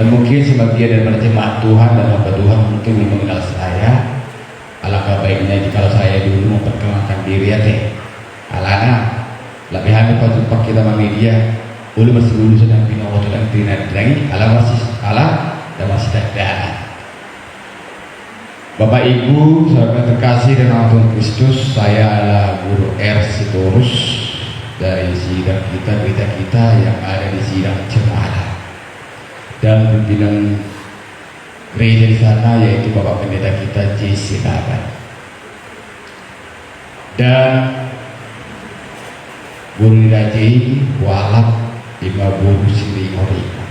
Dan mungkin sebagian daripada jemaat Tuhan dan hamba Tuhan mungkin mengenal saya. Alangkah baiknya jika saya dulu memperkenalkan diri ya teh. Alana, lebih hamil pada kita media. Ulu masih dulu sedang bina waktu dan tina lagi. Ala dan masih ada. Bapak Ibu, saudara terkasih dan Allah Tuhan Kristus, saya adalah Guru R. Sitorus dari sidang kita, gereja kita yang ada di sidang Cemara. Dan pimpinan gereja di sana yaitu Bapak Pendeta kita J.C. Laban. Dan Guru Raji Walap Ima Guru Siri Horika.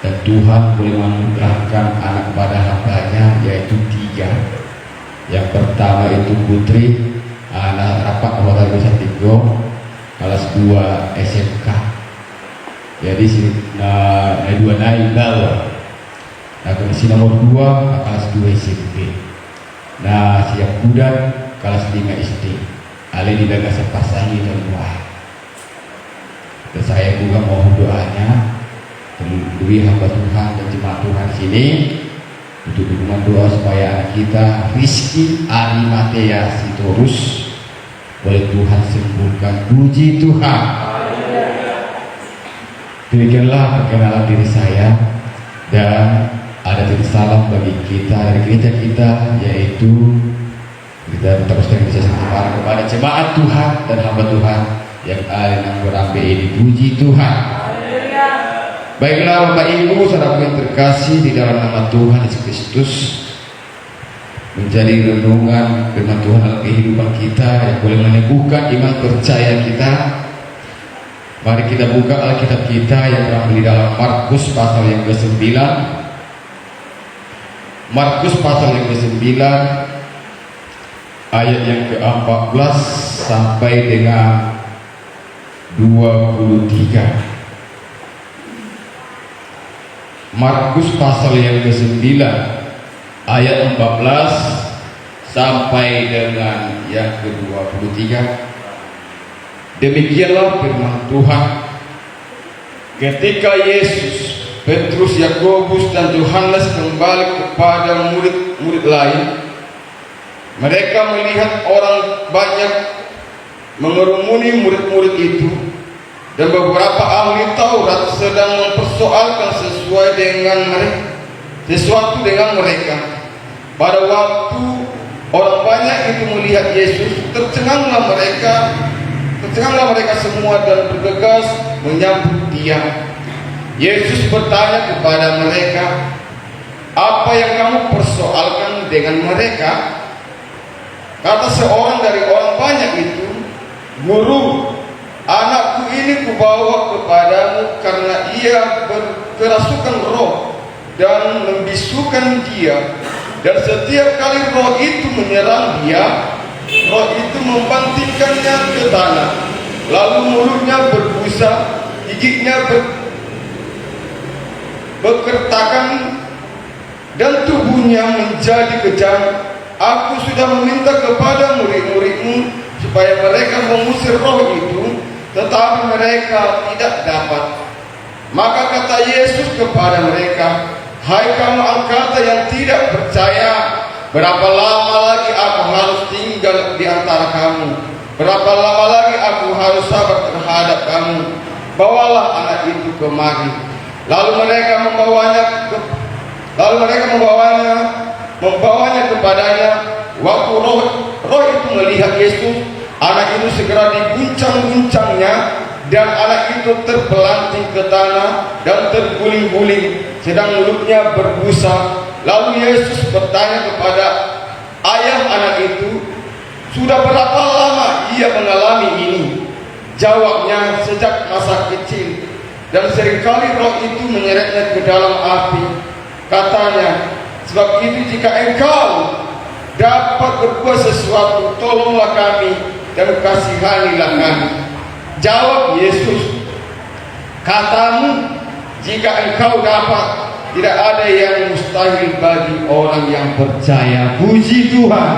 Dan Tuhan boleh menganugerahkan anak pada hambanya yaitu 3. Yang pertama itu Putri, anak rapat Roda Desa Tigo, kelas 2 SMK. Jadi dua naik bawah. Nah, kondisi nomor 2 kelas 2 SMP. Nah, siap kuda kelas 5 SD. Ali di daga sepasahi dan buah. Dan saya juga mohon doanya melalui hamba Tuhan dan jemaat Tuhan sini untuk dukungan doa supaya anak kita Rizky Arimatea Sitorus oleh Tuhan sembuhkan. Puji Tuhan. Demikianlah perkenalan diri saya, dan ada titip salam bagi kita dari gereja kita, yaitu kita teruskan bisa sementara kepada jemaat Tuhan dan hamba Tuhan yang ada di Nanggorambe ini. Puji Tuhan. Baiklah Bapak Ibu, saudaraku yang terkasih di dalam nama Tuhan Yesus Kristus, menjadi renungan firman Tuhan dalam kehidupan kita yang boleh meneguhkan iman percaya kita. Mari kita buka Alkitab kita yang terambil di dalam Markus pasal yang ke-9. Markus pasal yang ke-9 ayat yang ke-14 sampai dengan 23. Markus pasal yang ke-9 ayat 14 sampai dengan yang ke-23. Demikianlah firman Tuhan. Ketika Yesus, Petrus, Yakobus dan Yohanes kembali kepada murid-murid lain, mereka melihat orang banyak mengerumuni murid-murid itu, dan beberapa ahli Taurat sedang mempersoalkan sesuatu dengan mereka. Pada waktu orang banyak itu melihat Yesus, tercenganglah mereka semua dan bergegas menyambut Dia. Yesus bertanya kepada mereka, "Apa yang kamu persoalkan dengan mereka?" Kata seorang dari orang banyak itu, "Guru, anakku ini kubawa kepadamu karena ia kerasukan roh dan membisukan dia. Dan setiap kali roh itu menyerang dia, roh itu membantingkannya ke tanah. Lalu mulutnya berbusa, giginya berkertakan, dan tubuhnya menjadi kejam. Aku sudah meminta kepada murid-muridmu supaya mereka mengusir roh itu, tetapi mereka tidak dapat." Maka kata Yesus kepada mereka, "Hai kamu angkatan yang tidak percaya, berapa lama lagi aku harus tinggal di antara kamu? Berapa lama lagi aku harus sabar terhadap kamu? Bawalah anak itu kemari." Lalu mereka membawanya kepadanya. Waktu roh itu melihat Yesus, anak itu segera diguncang-guncangnya, dan anak itu terpelanting ke tanah dan terguling-guling, sedang mulutnya berbusa. Lalu Yesus bertanya kepada ayah anak itu, "Sudah berapa lama ia mengalami ini?" Jawabnya, "Sejak masa kecil, dan seringkali roh itu menyeretnya ke dalam api." Katanya, "Sebab itu jika engkau dapat berbuat sesuatu, tolonglah kami dan kasihanilah kami." Jawab Yesus, "Katamu, jika engkau dapat, tidak ada yang mustahil bagi orang yang percaya." Puji Tuhan.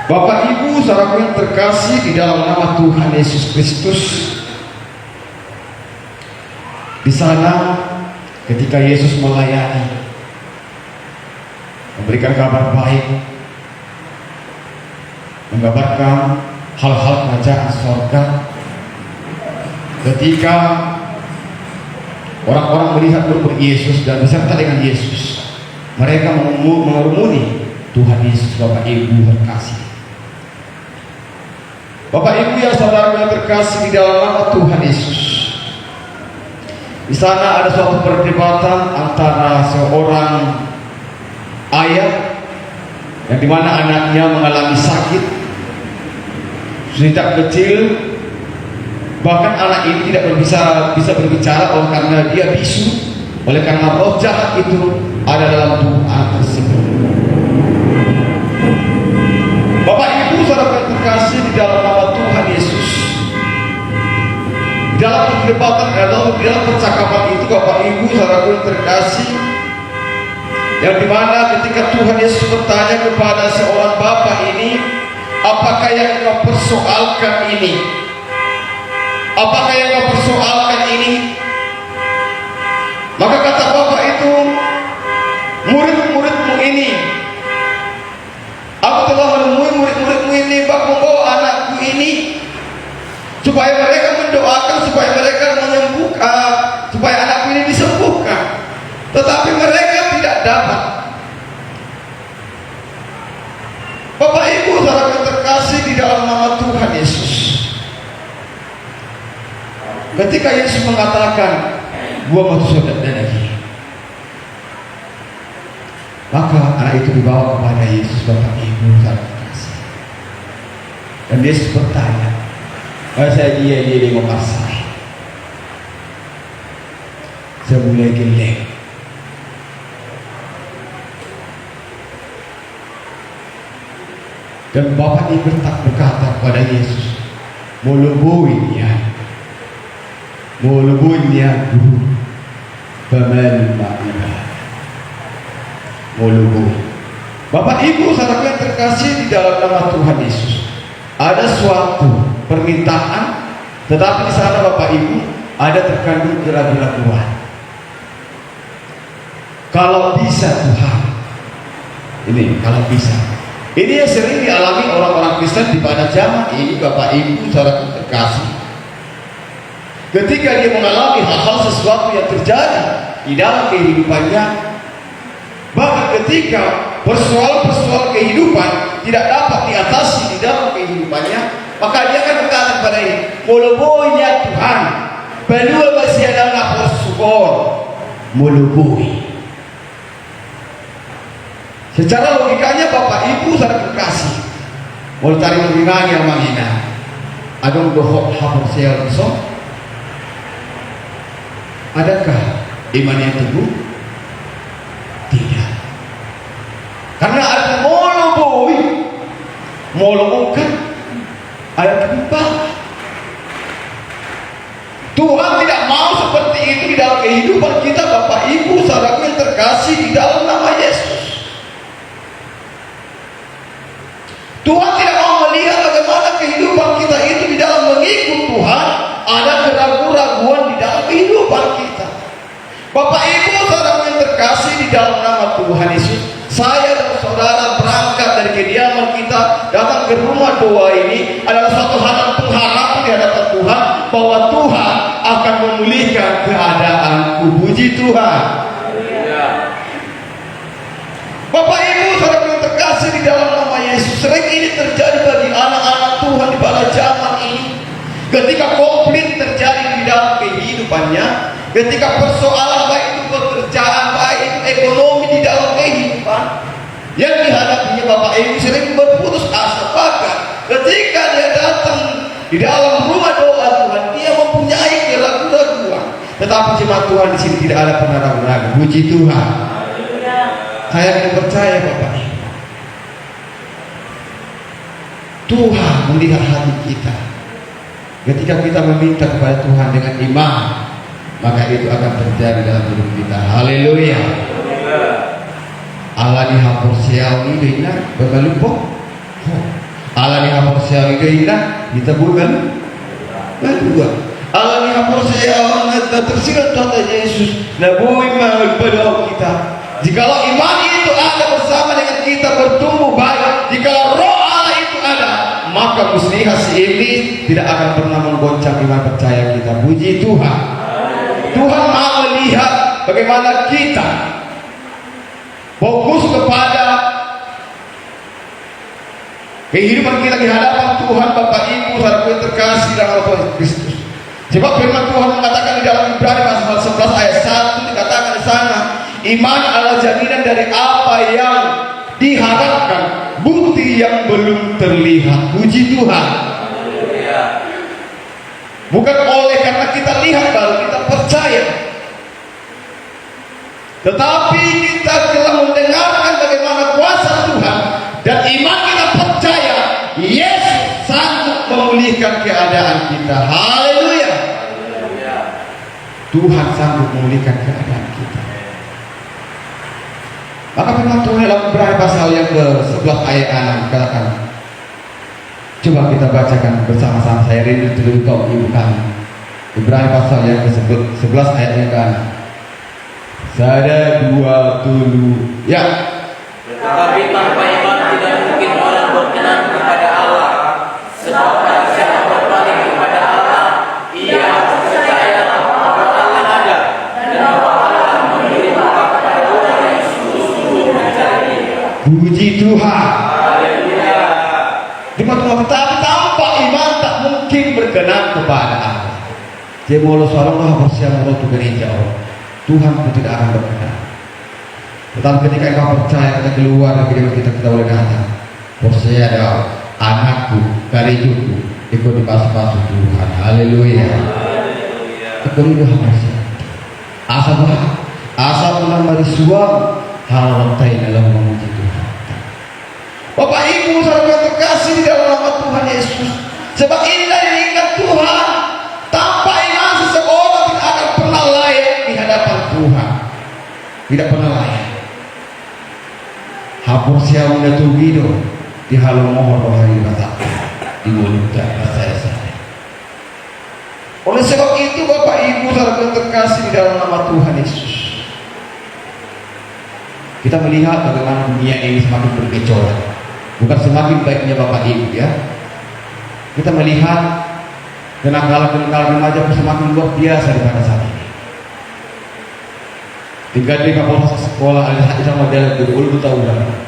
Bapak Ibu, saudaraku yang terkasih di dalam nama Tuhan Yesus Kristus, Di sana ketika Yesus melayani, memberikan kabar baik, menggambarkan hal-hal kerajaan sorga, ketika orang-orang melihat murid Yesus dan beserta dengan Yesus, mereka mengerumuni Tuhan Yesus. Bapak Ibu terkasih, Bapak Ibu yang saudara yang terkasih di dalam nama Tuhan Yesus, di sana ada suatu perdebatan antara seorang ayah yang dimana anaknya mengalami sakit sejak kecil, bahkan anak ini tidak bisa berbicara oleh karena dia bisu, oleh karena roh jahat itu ada dalam tubuh anak tersebut. Bapak Ibu saudara terkasih di dalam nama Tuhan Yesus, di dalam perdebatan atau di dalam percakapan itu, Bapak Ibu saudara terkasih, yang dimana ketika Tuhan Yesus bertanya kepada seorang bapak ini, apakah yang kau persoalkan ini? Apakah yang kau persoalkan ini? Maka kata bapak itu, murid-muridmu ini, aku telah menemui murid-muridmu ini, bak membawa anakku ini, supaya mereka mendoakan, supaya mereka menyembuhkan, supaya anakku ini disembuhkan, tetapi mereka tidak dapat. Bapak Ibu saudara yang terkasih di dalam nama Tuhan Yesus, ketika Yesus mengatakan buang batu sodat dan lagi, maka anak itu dibawa kepada Yesus. Bapak Ibu saudara terkasih, dan Yesus bertanya, saya dia ngomong saya mulai geleng. Dan bapak ini berkata kepada Yesus, mulubuinnya guru pemain makna mulubuin. Bapak Ibu saudara yang terkasih di dalam nama Tuhan Yesus, ada suatu permintaan, tetapi di sana Bapak Ibu ada terkandung keraguan-keraguan. Kalau bisa Tuhan, ini kalau bisa. Ini yang sering dialami orang-orang Kristen di pada zaman ini, Bapak Ibu saudara terkasih. Ketika dia mengalami hal-hal sesuatu yang terjadi di dalam kehidupannya, bahkan ketika persoalan-persoalan kehidupan tidak dapat diatasi di dalam kehidupannya, maka dia akan berkata kepada ini, mulubuinya Tuhan, belum masih ada lapor syukur, mulubui. Secara logikanya Bapak Ibu saudara terkasih, mau cari logikanya yang menghina, adong dohok hapur sel so, adakah iman yang teguh? Tidak. Karena ada molubukan ayat keempat. Tuhan tidak mau seperti itu di dalam kehidupan kita, Bapak Ibu saudara yang terkasih di dalam nama Yesus. Tuhan tidak mau melihat bagaimana kehidupan kita itu di dalam mengikut Tuhan ada keraguan-keraguan di dalam kehidupan kita. Bapak Ibu saudara yang terkasih di dalam nama Tuhan Yesus, saya dan saudara berangkat dari kediaman kita datang ke rumah doa ini adalah suatu pengharapan di hadapan Tuhan bahwa Tuhan akan memulihkan keadaanku. Puji Tuhan. Bapak Ibu saudara yang terkasih di dalam nama Yesus, sering ini terjadi bagi anak-anak Tuhan di pada zaman ini. Ketika konflik terjadi di dalam kehidupannya, ketika persoalan baik itu pekerjaan, baik itu ekonomi di dalam kehidupan, yang dihadapinya Bapak Ibu sering berputus asa. Bahkan ketika dia datang di dalam rumah doa Tuhan, dia mempunyai keraguan-keraguan. Tetapi jemaat Tuhan di sini tidak ada pernah ragu-ragu. Puji Tuhan. Saya tidak percaya Bapak Ibu, Tuhan melihat hati kita. Ketika kita meminta kepada Tuhan dengan iman, maka itu akan terjadi dalam hidup kita. Haleluya. Allah ni hapur siawi deina berbalupok. Allah ni hapur siawi deina kita bukan. Allah ni tersirat kata Yesus, Nabi pada kita. Jikalau iman itu ada bersama dengan kita bertumbuh baik, jikalau roh Allah itu ada, maka muslihat si iblis tidak akan pernah menggoncang iman percaya kita. Puji Tuhan. Tuhan mau melihat bagaimana kita fokus kepada kehidupan kita di hadapan Tuhan. Bapak Ibu saudara terkasih dalam Tuhan Kristus. Sebab firman Tuhan mengatakan di dalam Ibrani pasal 11 ayat 1 dikatakan di sana, iman adalah jaminan dari apa yang diharapkan, bukti yang belum terlihat. Puji Tuhan. Bukan oleh karena kita lihat baru kita percaya, tetapi kita telah mendengarkan bagaimana kuasa Tuhan dan iman kita percaya Yesus sanggup memulihkan keadaan kita. Haleluya. Tuhan sanggup memulihkan keadaan kita. Maka firman Tuhan dalam Ibrani pasal yang ke-11 ayat 6 katakan, coba kita bacakan bersama-sama. Saya rindu terlebih dahulu ibu kami. Ibrani pasal yang ke-11 ayat yang ke-6. Sada dua tulu. Ya. Tetapi tanpa iman tidak mungkin orang berkenan kepada Allah. Sebab siapa berpaling kepada Allah, ia harus percaya bahwa Allah ada dan bahwa Allah memberi upah kepada orang yang sungguh-sungguh mencari Dia. Puji Tuhan. Haleluya. Tetapi tanpa iman tak mungkin berkenan kepada Allah. Jemolo sallallahu bersama Allah gereja Allah. Tuhan pun tidak akan berkenan. Tetapi ketika engkau percaya, kita keluar dari kehidupan kita boleh datang. Saya ada anakku, gerejaku, ikut dibasuh-basuh Tuhan. Haleluya. Kekeringan bersih. Asa menambah suam hal lantai dalam memuji Tuhan. Bapak Ibu saudara terkasih di dalam nama Tuhan Yesus. Sebab inilah yang diinginkan Tuhan. Tanpa iman seseorang tidak akan pernah layak di hadapan Tuhan. Tidak pernah layak. Hapur siang tugido di halau mohon rohani batak di mulut dan saya. Oleh sebab itu Bapak Ibu saudara terkasih di dalam nama Tuhan Yesus, kita melihat bagaimana dunia ini semakin bergejolak. Bukan semakin baiknya Bapak Ibu ya. Kita melihat kenakalan remaja semakin luar biasa daripada saat ini. Tinggal di kapolres sekolah ada sama model betul tahu dah.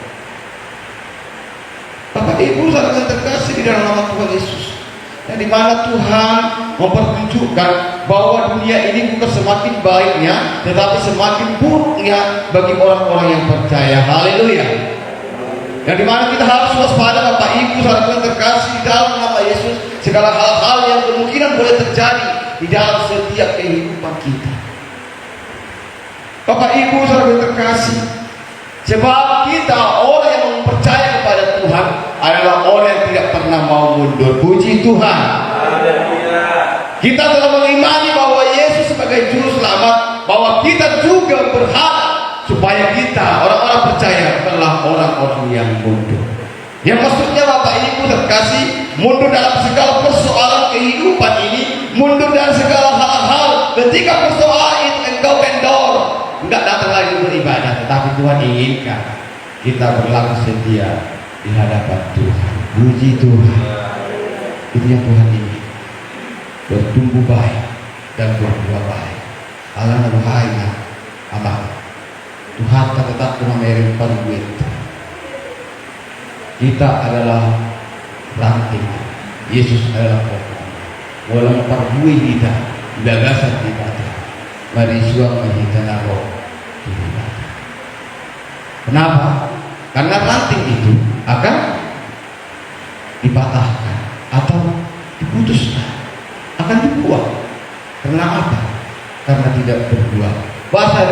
Bapak Ibu saudara terkasih di dalam nama Tuhan Yesus, yang dimana Tuhan mempertunjukkan bahwa dunia ini bukan semakin baiknya, tetapi semakin buruknya bagi orang-orang yang percaya. Haleluya. Yang dimana kita harus waspada Bapak Ibu saudara terkasih di dalam nama Yesus, segala hal-hal yang kemungkinan boleh terjadi di dalam setiap kehidupan kita. Bapak Ibu saudara terkasih, sebab kita orang yang percaya kepada Tuhan adalah orang yang tidak pernah mau mundur. Puji Tuhan. Kita telah mengimani bahwa Yesus sebagai juru selamat, bahwa kita juga berhak supaya kita orang-orang percaya adalah orang-orang yang mundur. Yang maksudnya Bapak Ibu terkasih, mundur dalam segala persoalan kehidupan ini, mundur dalam segala hal-hal. Ketika persoalan itu engkau kendor, enggak datang lagi beribadah, tetapi Tuhan inginkan kita berlaku setia di hadapan Tuhan. Puji Tuhan. Itu yang Tuhan ingin. Bertumbuh baik dan berbuah baik. Allah nabuhainya amal. Tuhan tetap mengambil perbuit. Kita adalah ranting, Yesus adalah pokok. Walau perbuih kita, gagasan kita. Mari suam mahitana roh. Kenapa? Karena ranting itu akan dipatahkan atau diputuskan, akan dibuang. Karena apa? Karena tidak berbuah. Bahasa